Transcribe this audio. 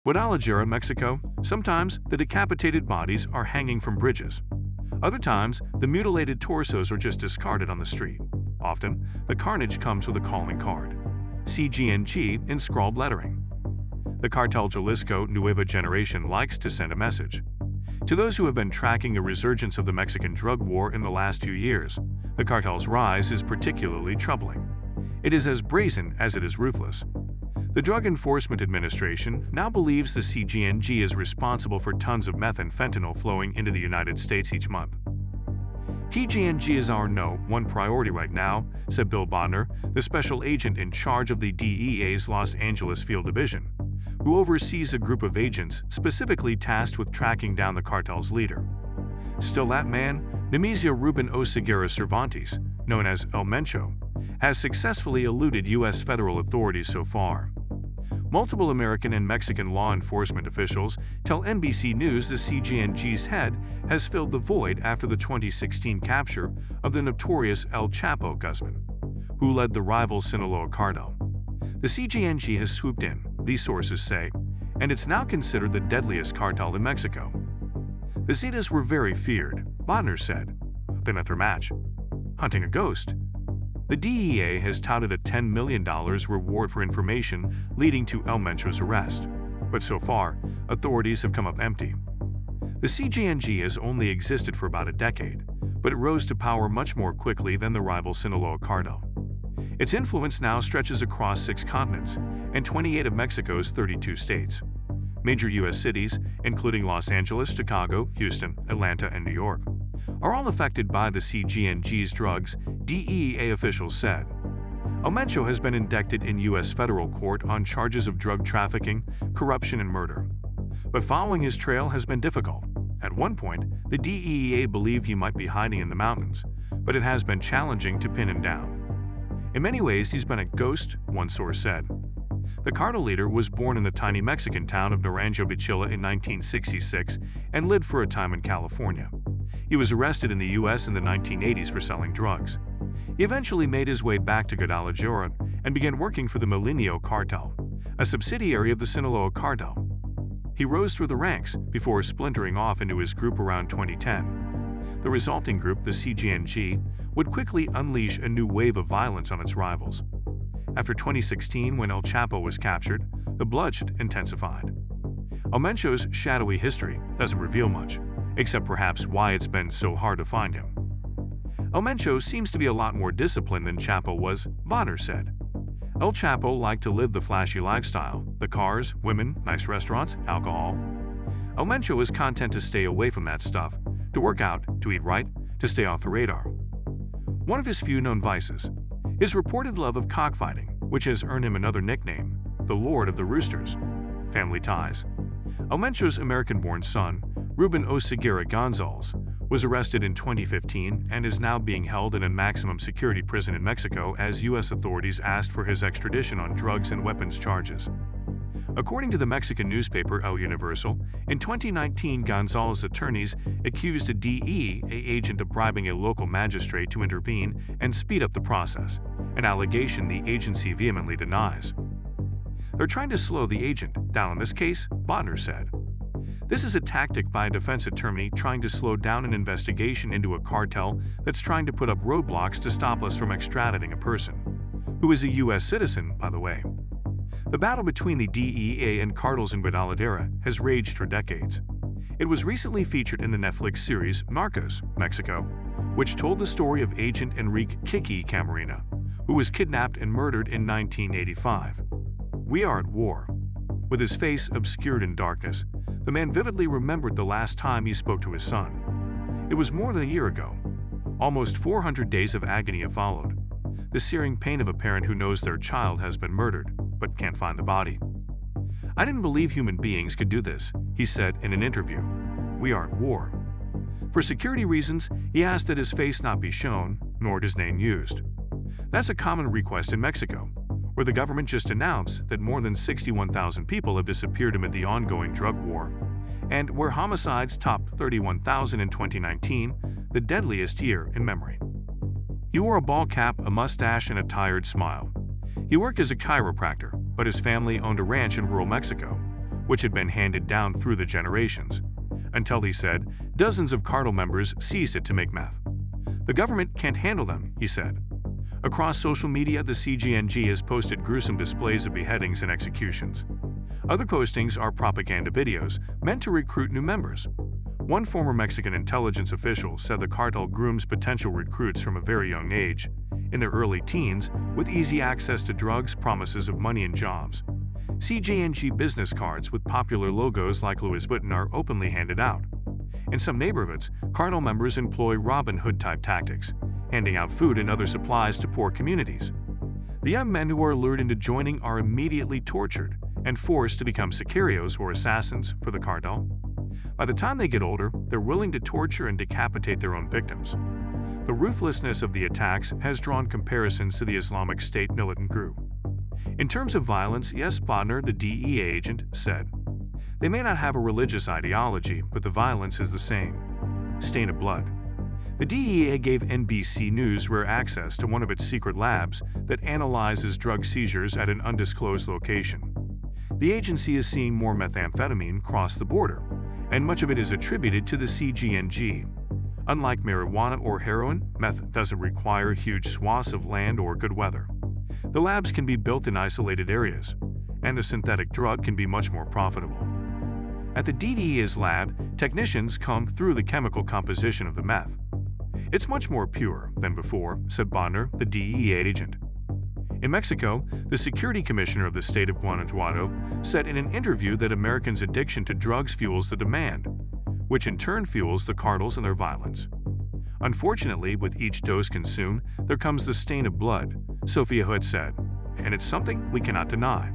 Guadalajara, Mexico, sometimes the decapitated bodies are hanging from bridges. Other times, the mutilated torsos are just discarded on the street. Often, the carnage comes with a calling card, CJNG in scrawled lettering. The Cartel Jalisco Nueva Generation likes to send a message. To those who have been tracking the resurgence of the Mexican drug war in the last few years, the cartel's rise is particularly troubling. It is as brazen as it is ruthless. The Drug Enforcement Administration now believes the CJNG is responsible for tons of meth and fentanyl flowing into the United States each month. CJNG is our #1 priority right now, said Bill Bodner, the special agent in charge of the DEA's Los Angeles Field Division, who oversees a group of agents specifically tasked with tracking down the cartel's leader. Still, that man, Nemesio Ruben Oseguera Cervantes, known as El Mencho, has successfully eluded U.S. federal authorities so far. Multiple American and Mexican law enforcement officials tell NBC News the CJNG's head has filled the void after the 2016 capture of the notorious El Chapo Guzman, who led the rival Sinaloa cartel. The CJNG has swooped in, these sources say, and it's now considered the deadliest cartel in Mexico. The Zetas were very feared, Bodner said. Then at their match, hunting a ghost. The DEA has touted a $10 million reward for information leading to El Mencho's arrest. But so far, authorities have come up empty. The CJNG has only existed for about a decade, but it rose to power much more quickly than the rival Sinaloa cartel. Its influence now stretches across 6 continents and 28 of Mexico's 32 states. Major U.S. cities, including Los Angeles, Chicago, Houston, Atlanta, and New York, are all affected by the CJNG's drugs, DEA officials said. El Mencho has been indicted in U.S. federal court on charges of drug trafficking, corruption, and murder. But following his trail has been difficult. At one point, the DEA believed he might be hiding in the mountains, but it has been challenging to pin him down. In many ways, he's been a ghost, one source said. The cartel leader was born in the tiny Mexican town of Naranjo Bichila in 1966 and lived for a time in California. He was arrested in the U.S. in the 1980s for selling drugs. He eventually made his way back to Guadalajara and began working for the Milenio Cartel, a subsidiary of the Sinaloa cartel. He rose through the ranks before splintering off into his group around 2010. The resulting group, the CJNG, would quickly unleash a new wave of violence on its rivals. After 2016, when El Chapo was captured, the bloodshed intensified. El Mencho's shadowy history doesn't reveal much, except perhaps why it's been so hard to find him. El Mencho seems to be a lot more disciplined than Chapo was, Bodner said. El Chapo liked to live the flashy lifestyle, the cars, women, nice restaurants, alcohol. El Mencho is content to stay away from that stuff, to work out, to eat right, to stay off the radar. One of his few known vices, his reported love of cockfighting, which has earned him another nickname, the Lord of the Roosters. Family ties. El Mencho's American-born son, Ruben Oseguera Gonzalez, was arrested in 2015 and is now being held in a maximum security prison in Mexico as U.S. authorities asked for his extradition on drugs and weapons charges. According to the Mexican newspaper El Universal, in 2019 Gonzalez's attorneys accused a DEA agent of bribing a local magistrate to intervene and speed up the process, an allegation the agency vehemently denies. They're trying to slow the agent down in this case, Bodner said. This is a tactic by a defense attorney trying to slow down an investigation into a cartel that's trying to put up roadblocks to stop us from extraditing a person, who is a U.S. citizen, by the way. The battle between the DEA and cartels in Guadalajara has raged for decades. It was recently featured in the Netflix series Narcos, Mexico, which told the story of Agent Enrique Kiki Camarena, who was kidnapped and murdered in 1985. We are at war. With his face obscured in darkness, the man vividly remembered the last time he spoke to his son. It was more than a year ago. Almost 400 days of agony have followed. The searing pain of a parent who knows their child has been murdered, but can't find the body. I didn't believe human beings could do this, he said in an interview. We are at war. For security reasons, he asked that his face not be shown, nor his name used. That's a common request in Mexico, where the government just announced that more than 61,000 people have disappeared amid the ongoing drug war, and where homicides topped 31,000 in 2019, the deadliest year in memory. He wore a ball cap, a mustache, and a tired smile. He worked as a chiropractor, but his family owned a ranch in rural Mexico, which had been handed down through the generations, until, he said, dozens of cartel members seized it to make meth. The government can't handle them, he said. Across social media, the CJNG has posted gruesome displays of beheadings and executions. Other postings are propaganda videos meant to recruit new members. One former Mexican intelligence official said the cartel grooms potential recruits from a very young age, in their early teens, with easy access to drugs, promises of money and jobs. CJNG business cards with popular logos like Louis Vuitton are openly handed out. In some neighborhoods, cartel members employ Robin Hood-type tactics, handing out food and other supplies to poor communities. The young men who are lured into joining are immediately tortured and forced to become sicarios or assassins for the cartel. By the time they get older, they're willing to torture and decapitate their own victims. The ruthlessness of the attacks has drawn comparisons to the Islamic State militant group. In terms of violence, yes, Bodner, the DEA agent, said, they may not have a religious ideology, but the violence is the same. Stain of blood. The DEA gave NBC News rare access to one of its secret labs that analyzes drug seizures at an undisclosed location. The agency is seeing more methamphetamine cross the border, and much of it is attributed to the CJNG. Unlike marijuana or heroin, meth doesn't require huge swaths of land or good weather. The labs can be built in isolated areas, and the synthetic drug can be much more profitable. At the DEA's lab, technicians comb through the chemical composition of the meth. It's much more pure than before, said Bodner, the DEA agent. In Mexico, the security commissioner of the state of Guanajuato said in an interview that Americans' addiction to drugs fuels the demand, which in turn fuels the cartels and their violence. Unfortunately, with each dose consumed, there comes the stain of blood, Sophia Hood said, and it's something we cannot deny.